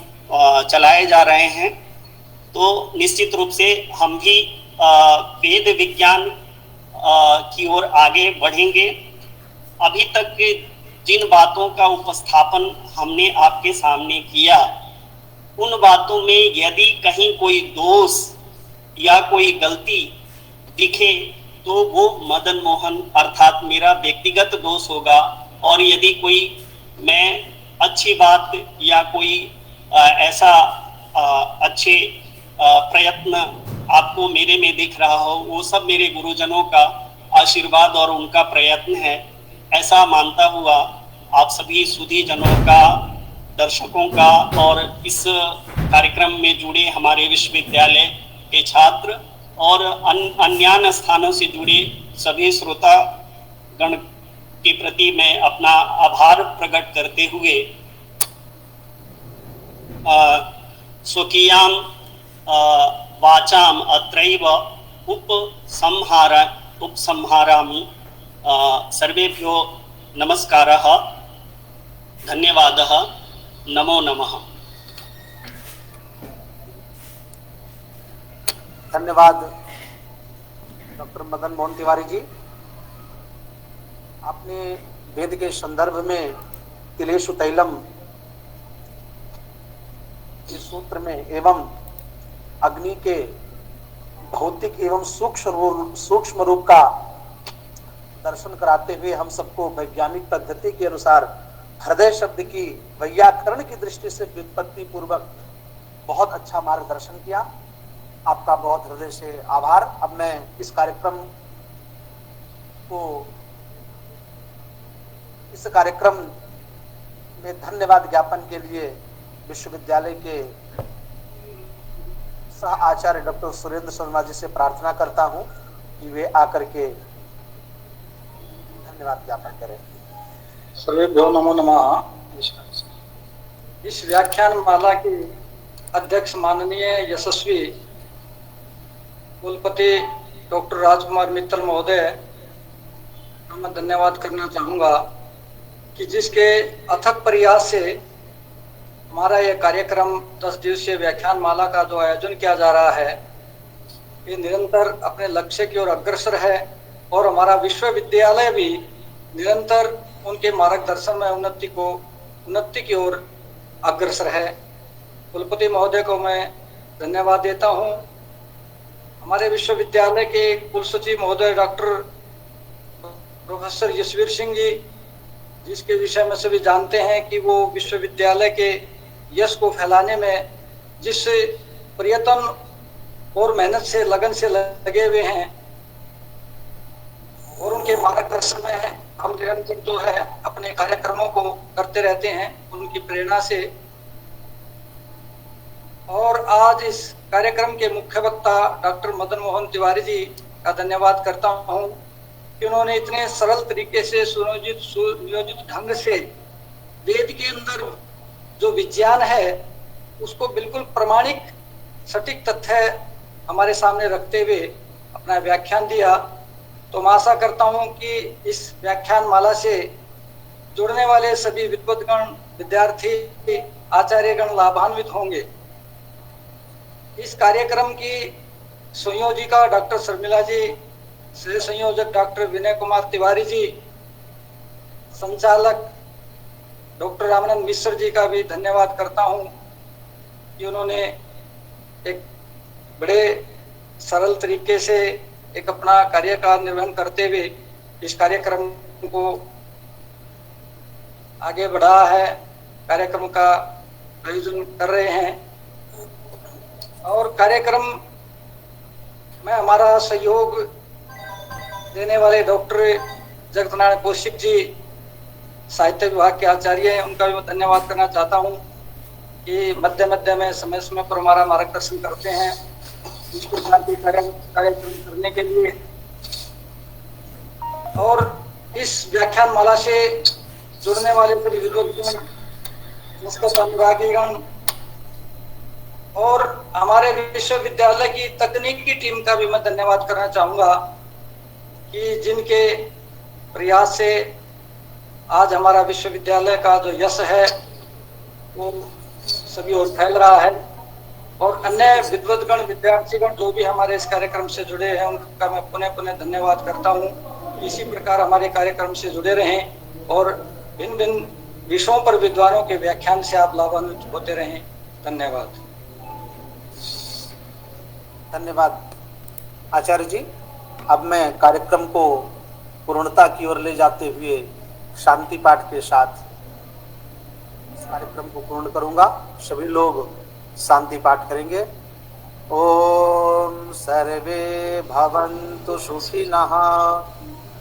चलाए जा रहे हैं, तो निश्चित रूप से हम भी वेद विज्ञान की ओर आगे बढ़ेंगे। अभी तक जिन बातों का उपस्थापन हमने आपके सामने किया, उन बातों में यदि कहीं कोई दोष या कोई गलती दिखे तो वो मदन मोहन अर्थात मेरा व्यक्तिगत दोष होगा, और यदि कोई मैं अच्छी बात या कोई ऐसा अच्छे प्रयत्न आपको मेरे में दिख रहा हो, वो सब मेरे गुरुजनों का आशीर्वाद और उनका प्रयत्न है, ऐसा मानता हुआ आप सभी सुधी जनों का, दर्शकों का और इस कार्यक्रम में जुड़े हमारे विश्वविद्यालय के छात्र और अन्य स्थानों से जुड़े सभी श्रोता गण के प्रति मैं अपना आभार प्रकट करते हुए स्वकीयां वाचाम अत्रैव उपसंहारामि। सर्वेभ्यो नमस्कारः, धन्यवादः, नमो नमः। धन्यवाद डॉक्टर मदन मोहन तिवारी जी। आपने वेद के संदर्भ में तिलेषु तैलम इस सूत्र में एवं अग्नि के भौतिक एवं सूक्ष्म रूप का दर्शन कराते हुए हम सबको वैज्ञानिक पद्धति के अनुसार हृदय शब्द की वैयाकरण की दृष्टि से व्युत्पत्ति पूर्वक बहुत अच्छा मार्गदर्शन किया। आपका बहुत हृदय से आभार। अब मैं इस कार्यक्रम में धन्यवाद ज्ञापन के लिए विश्वविद्यालय के सह आचार्य डॉक्टर सुरेंद्र शर्मा जी से प्रार्थना करता हूं कि वे आकर के धन्यवाद ज्ञापन करें। सर्वेभ्यो नमो नमः। इस व्याख्यान माला के अध्यक्ष माननीय यशस्वी कुलपति डॉक्टर राजकुमार मित्तल महोदय का मैं धन्यवाद करना चाहूँगा कि जिसके अथक प्रयास से हमारा ये कार्यक्रम 10 दिवसीय व्याख्यान माला का जो आयोजन किया जा रहा है ये निरंतर अपने लक्ष्य की ओर अग्रसर है और हमारा विश्वविद्यालय भी निरंतर उनके मार्गदर्शन में उन्नति की ओर अग्रसर है। कुलपति महोदय को मैं धन्यवाद देता हूं। हमारे विश्वविद्यालय के कुल सचिव महोदय डॉक्टर प्रोफेसर यशवीर सिंह जी, जिसके विषय में सभी जानते हैं कि वो विश्वविद्यालय के यश को फैलाने में जिस प्रयत्न और मेहनत से लगन से लगे हुए हैं और उनके मार्गदर्शन में हम निरंतर जो है अपने कार्यक्रमों को करते रहते हैं उनकी प्रेरणा से। और आज इस कार्यक्रम के मुख्य वक्ता डॉक्टर मदन मोहन तिवारी जी का धन्यवाद करता हूं कि उन्होंने इतने सरल तरीके से सुनियोजित ढंग से वेद के अंदर जो विज्ञान है उसको बिल्कुल प्रमाणिक सटीक तथ्य हमारे सामने रखते हुए अपना व्याख्यान दिया। तो मैं आशा करता हूं कि इस व्याख्यान माला से जुड़ने वाले सभी विद्वद्गण, विद्यार्थी, आचार्यगण लाभान्वित होंगे। इस कार्यक्रम की संयोजिका डॉक्टर शर्मिला जी, सह संयोजक डॉक्टर विनय कुमार तिवारी जी, संचालक डॉक्टर रामानंद मिश्र जी का भी धन्यवाद करता हूं कि उन्होंने एक बड़े सरल तरीके से एक अपना कार्य का निर्वहन करते हुए इस कार्यक्रम को आगे बढ़ा है, कार्यक्रम का आयोजन कर रहे हैं। और कार्यक्रम में हमारा सहयोग देने वाले डॉक्टर जगत नारायण कौशिक जी, साहित्य विभाग के आचार्य हैं, उनका भी मैं धन्यवाद करना चाहता हूं कि मध्य मध्य में समय समय पर हमारा मार्गदर्शन करते हैं इसको कार्यक्रम करने के लिए। और इस व्याख्यान माला से जुड़ने वाले सभी विद्वान, संस्कृत अनुरागीगण और हमारे विश्वविद्यालय की तकनीकी टीम का भी मैं धन्यवाद करना चाहूंगा कि जिनके प्रयास से आज हमारा विश्वविद्यालय का जो यश है वो सभी ओर फैल रहा है। और अन्य विद्वद्गण, विद्यार्थीगण जो भी हमारे इस कार्यक्रम से जुड़े हैं उनका मैं पुनः धन्यवाद करता हूँ। इसी प्रकार हमारे कार्यक्रम से जुड़े रहें और भिन्न भिन्न विषयों पर विद्वानों के व्याख्यान से आप लाभान्वित होते रहें। धन्यवाद। धन्यवाद आचार्य जी। अब मैं कार्यक्रम को पूर्णता की ओर ले जाते हुए शांति पाठ के साथ इस कार्यक्रम को पूर्ण करूंगा। सभी लोग शांति पाठ करेंगे। ओम सर्वे भवन्तु सुखिनः,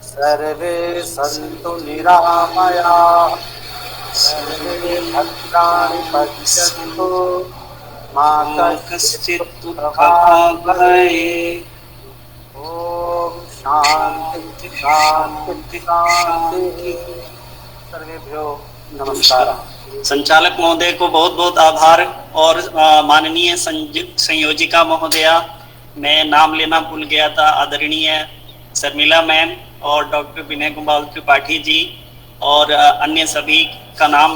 सर्वे सन्तु निरामयाः, सर्वे भद्राणि पश्यन्तु मा कश्चित् दुःखभाग् भवेत्। ओम शांति शांति शांति। सर्वेभ्यो नमस्कार। संचालक महोदय को बहुत बहुत आभार और माननीय संयोजिका महोदया, मैं नाम लेना भूल गया था, आदरणीय शर्मिला मैम और डॉक्टर विनय कुमार त्रिपाठी जी और अन्य सभी का नाम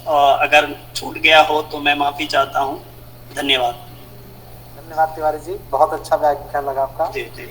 अगर छूट गया हो तो मैं माफी चाहता हूँ। धन्यवाद। धन्यवाद तिवारी जी, बहुत अच्छा व्याख्यान लगा आपका। जी जी।